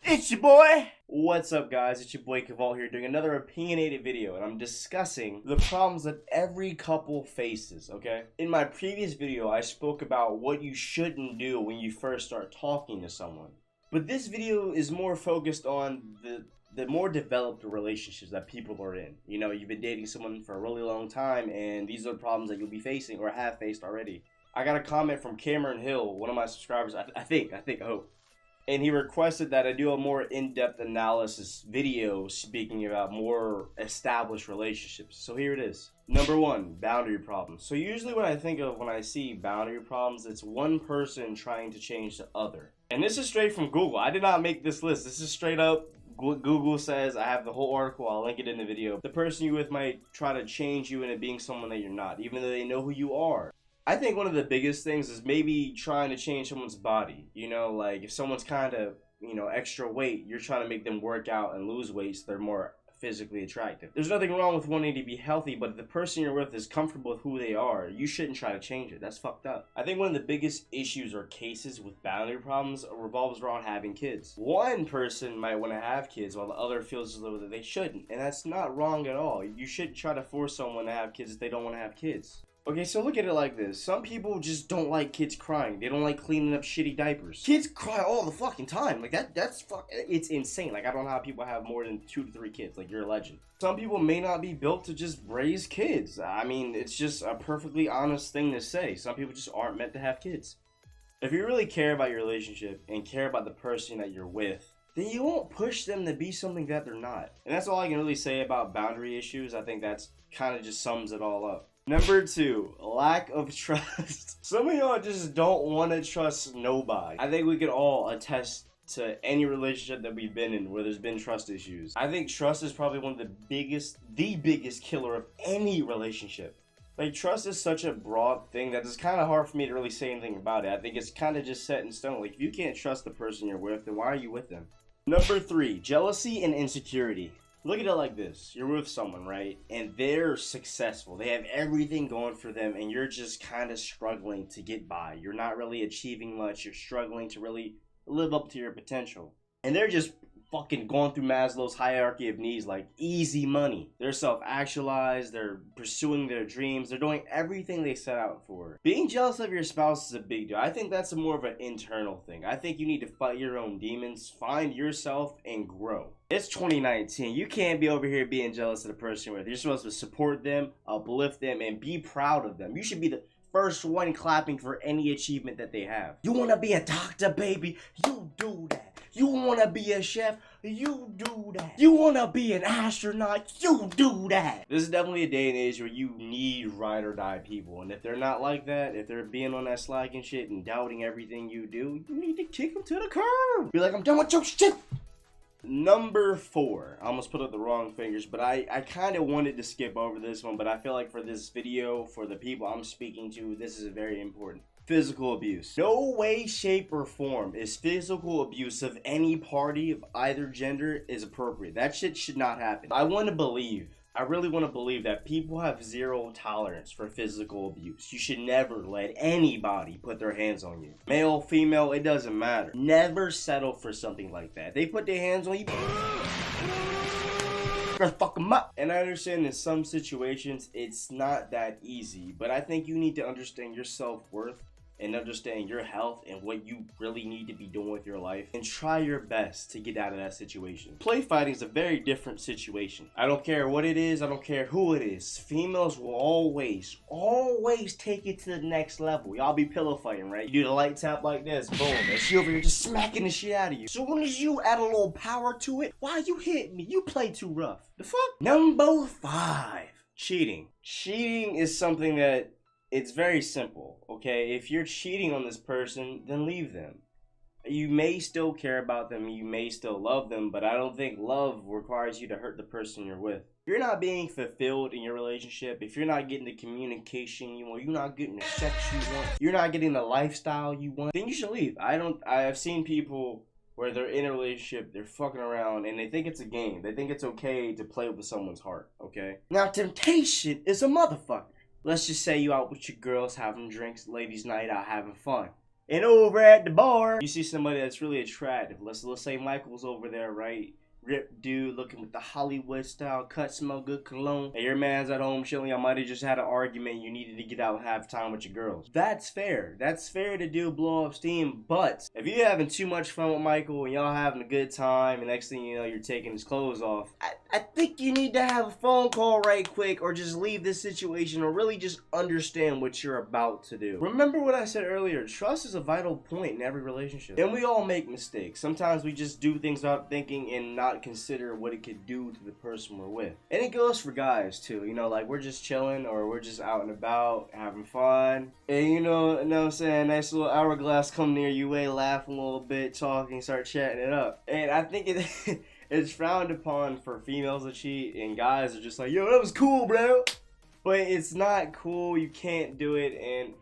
It's your boy! What's up, guys? It's your boy Kvult here doing another opinionated video, and I'm discussing the problems that every couple faces, okay? In my previous video, I spoke about what you shouldn't do when you first start talking to someone. But this video is more focused on the more developed relationships that people are in. You know, you've been dating someone for a really long time, and these are the problems that you'll be facing or have faced already. I got a comment from Cameron Hill, one of my subscribers, I hope. And he requested that I do a more in-depth analysis video speaking about more established relationships. So here it is. Number one, boundary problems. So usually what I think of when I see boundary problems, it's one person trying to change the other. And this is straight from Google. I did not make this list. This is straight up what Google says. I have the whole article. I'll link it in the video. The person you're with might try to change you into being someone that you're not, even though they know who you are. I think one of the biggest things is maybe trying to change someone's body. You know, like if someone's kind of, extra weight, you're trying to make them work out and lose weight so they're more physically attractive. There's nothing wrong with wanting to be healthy, but if the person you're with is comfortable with who they are, you shouldn't try to change it. That's fucked up. I think one of the biggest issues or cases with boundary problems revolves around having kids. One person might want to have kids while the other feels as though that they shouldn't, and that's not wrong at all. You shouldn't try to force someone to have kids if they don't want to have kids. Okay, so look at it like this. Some people just don't like kids crying. They don't like cleaning up shitty diapers. Kids cry all the fucking time. Like, it's insane. Like, I don't know how people have more than 2 to 3 kids. Like, you're a legend. Some people may not be built to just raise kids. I mean, it's just a perfectly honest thing to say. Some people just aren't meant to have kids. If you really care about your relationship and care about the person that you're with, then you won't push them to be something that they're not. And that's all I can really say about boundary issues. I think that's kind of just sums it all up. Number 2, lack of trust. Some of y'all just don't want to trust nobody. I think we could all attest to any relationship that we've been in where there's been trust issues. I think trust is probably one of the biggest killer of any relationship. Like, trust is such a broad thing that it's kind of hard for me to really say anything about it. I think it's kind of just set in stone. Like, if you can't trust the person you're with, then why are you with them? Number 3, jealousy and insecurity. Look at it like this. You're with someone, right? And they're successful. They have everything going for them, and you're just kind of struggling to get by. You're not really achieving much. You're struggling to really live up to your potential. And they're just fucking going through Maslow's hierarchy of needs like easy money. They're self-actualized. They're pursuing their dreams. They're doing everything they set out for. Being jealous of your spouse is a big deal. I think that's more of an internal thing. I think you need to fight your own demons, find yourself, and grow. It's 2019. You can't be over here being jealous of the person you're with. You're supposed to support them, uplift them, and be proud of them. You should be the first one clapping for any achievement that they have. You want to be a doctor, baby? You do that. You want to be a chef? You do that. You want to be an astronaut? You do that. This is definitely a day and age where you need ride or die people. And if they're not like that, if they're being on that slack and shit and doubting everything you do, you need to kick them to the curb. Be like, I'm done with your shit. Number 4, I almost put up the wrong fingers, but I kind of wanted to skip over this one, but I feel like for this video, for the people I'm speaking to, this is very important. Physical abuse. No way, shape, or form is physical abuse of any party of either gender is appropriate. That shit should not happen. I really want to believe that people have zero tolerance for physical abuse. You should never let anybody put their hands on you. Male, female, it doesn't matter. Never settle for something like that. They put their hands on you, you're gonna fuck them up. And I understand in some situations it's not that easy, but I think you need to understand your self-worth and understand your health and what you really need to be doing with your life and try your best to get out of that situation. Play fighting is a very different situation. I don't care what it is, I don't care who it is. Females will always take it to the next level. Y'all be pillow fighting, right? You do the light tap like this, boom, and she over here just smacking the shit out of you. So when you add a little power to it, why you hit me? You play too rough. The fuck? Number 5, cheating. Cheating is something that it's very simple, okay? If you're cheating on this person, then leave them. You may still care about them, you may still love them, but I don't think love requires you to hurt the person you're with. If you're not being fulfilled in your relationship, if you're not getting the communication you want, you're not getting the sex you want, you're not getting the lifestyle you want, then you should leave. I've seen people where they're in a relationship, they're fucking around, and they think it's a game. They think it's okay to play with someone's heart, okay? Now, temptation is a motherfucker. Let's just say you out with your girls having drinks, ladies' night out having fun. And over at the bar, you see somebody that's really attractive. Let's say Michael's over there, right? Ripped dude, looking with the Hollywood style cut, smell good cologne. And your man's at home chilling. Y'all might have just had an argument. You needed to get out and have time with your girls. That's fair. That's fair to do, blow up steam. But if you're having too much fun with Michael and y'all having a good time, and next thing you know, you're taking his clothes off, I think you need to have a phone call right quick, or just leave this situation, or really just understand what you're about to do. Remember what I said earlier. Trust is a vital point in every relationship. And we all make mistakes. Sometimes we just do things without thinking and not consider what it could do to the person we're with. And it goes for guys too, you know, like we're just chilling or we're just out and about having fun, and you know what I'm saying, nice little hourglass come near you, laugh a little bit, talking, start chatting it up. And I think it's frowned upon for females to cheat, and guys are just like, yo, that was cool, bro. But it's not cool, you can't do it, and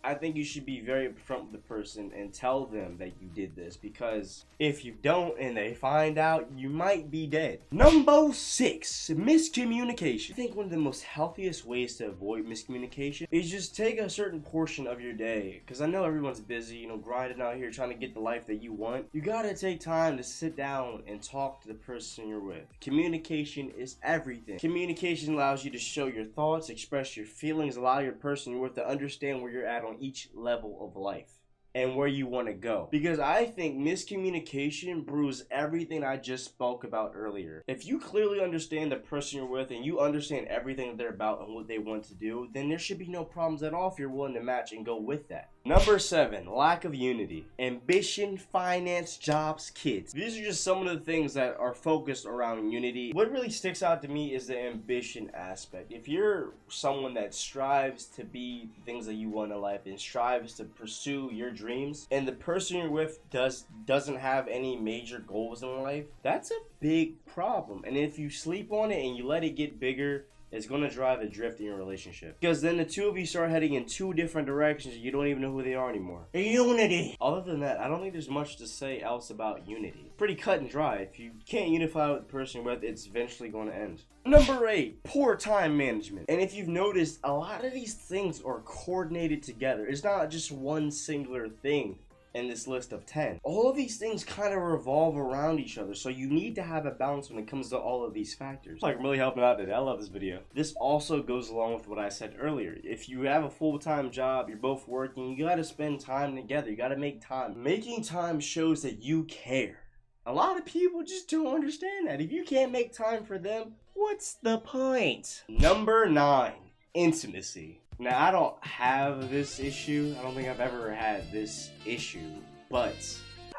I think you should be very upfront with the person and tell them that you did this, because if you don't and they find out, you might be dead. Number 6, miscommunication. I think one of the most healthiest ways to avoid miscommunication is just take a certain portion of your day, because I know everyone's busy, you know, grinding out here trying to get the life that you want. You gotta take time to sit down and talk to the person you're with. Communication is everything. Communication allows you to show your thoughts, express your feelings, allow your person you're with to understand where you're at on each level of life and where you want to go. Because I think miscommunication brews everything I just spoke about earlier. If you clearly understand the person you're with and you understand everything that they're about and what they want to do, then there should be no problems at all if you're willing to match and go with that. Number 7, lack of unity. Ambition, finance, jobs, kids. These are just some of the things that are focused around unity. What really sticks out to me is the ambition aspect. If you're someone that strives to be the things that you want in life and strives to pursue your dreams, and the person you're with doesn't have any major goals in life, that's a big problem. And if you sleep on it and you let it get bigger, it's going to drive a drift in your relationship. Because then the two of you start heading in 2 different directions and you don't even know who they are anymore. Unity! Other than that, I don't think there's much to say else about unity. Pretty cut and dry. If you can't unify with the person you're with, it's eventually going to end. Number 8, poor time management. And if you've noticed, a lot of these things are coordinated together. It's not just one singular thing in this list of 10. All of these things kind of revolve around each other, so you need to have a balance when it comes to all of these factors. Like, I'm really helping out today. I love this video. This also goes along with what I said earlier. If you have a full-time job, you're both working, you gotta spend time together. You gotta make time. Making time shows that you care. A lot of people just don't understand that. If you can't make time for them, what's the point? Number 9, intimacy. Now, I don't have this issue. I don't think I've ever had this issue, but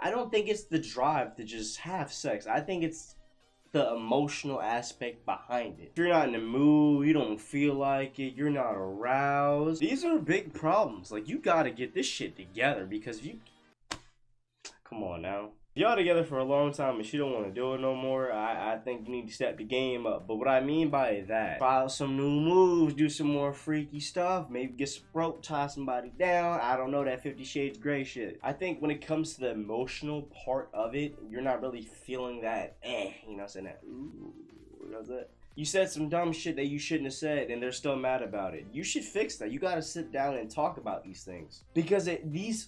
I don't think it's the drive to just have sex. I think it's the emotional aspect behind it. If you're not in the mood, you don't feel like it, you're not aroused. These are big problems. Like, you gotta get this shit together, because if you... Come on now. Y'all together for a long time and she don't want to do it no more, I think you need to step the game up. But what I mean by that, try out some new moves, do some more freaky stuff, maybe get some rope, tie somebody down. I don't know, that 50 Shades Grey shit. I think when it comes to the emotional part of it, you're not really feeling that, you know what I'm saying, that, ooh, you know what I'm saying? You said some dumb shit that you shouldn't have said and they're still mad about it. You should fix that. You gotta sit down and talk about these things. Because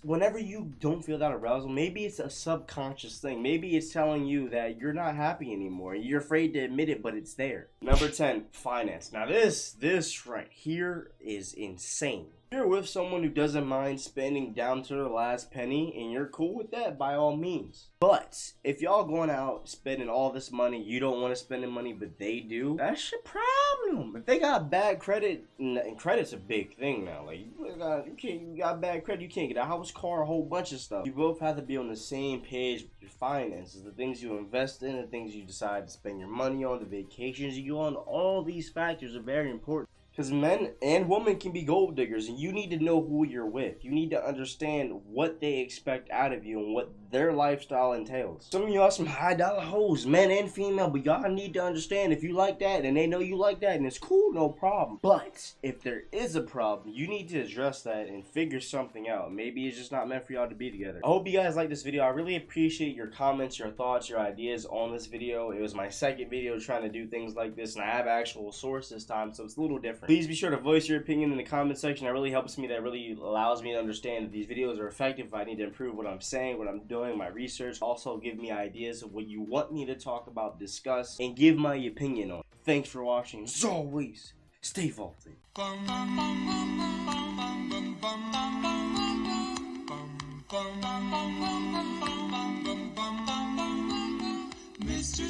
whenever you don't feel that arousal, maybe it's a subconscious thing. Maybe it's telling you that you're not happy anymore. You're afraid to admit it, but it's there. Number 10, finance. Now this right here is insane. If you're with someone who doesn't mind spending down to the last penny and you're cool with that, by all means. But if y'all going out spending all this money, you don't want to spend the money, but they do, that's your problem. If they got bad credit, and credit's a big thing now. Like, you got bad credit, you can't get a house, car, a whole bunch of stuff. You both have to be on the same page with your finances. The things you invest in, the things you decide to spend your money on, the vacations you go on, all these factors are very important. Because men and women can be gold diggers, and you need to know who you're with. You need to understand what they expect out of you and what their lifestyle entails. Some of y'all some high dollar hoes, men and female, but y'all need to understand if you like that and they know you like that and it's cool, no problem. But if there is a problem, you need to address that and figure something out. Maybe it's just not meant for y'all to be together. I hope you guys like this video. I really appreciate your comments, your thoughts, your ideas on this video. It was my second video trying to do things like this, and I have actual source this time, so it's a little different. Please be sure to voice your opinion in the comment section. That really helps me. That really allows me to understand if these videos are effective, if I need to improve what I'm saying, what I'm doing, my research. Also give me ideas of what you want me to talk about, discuss, and give my opinion on. Thanks for watching. As always, stay vaulted. Mr.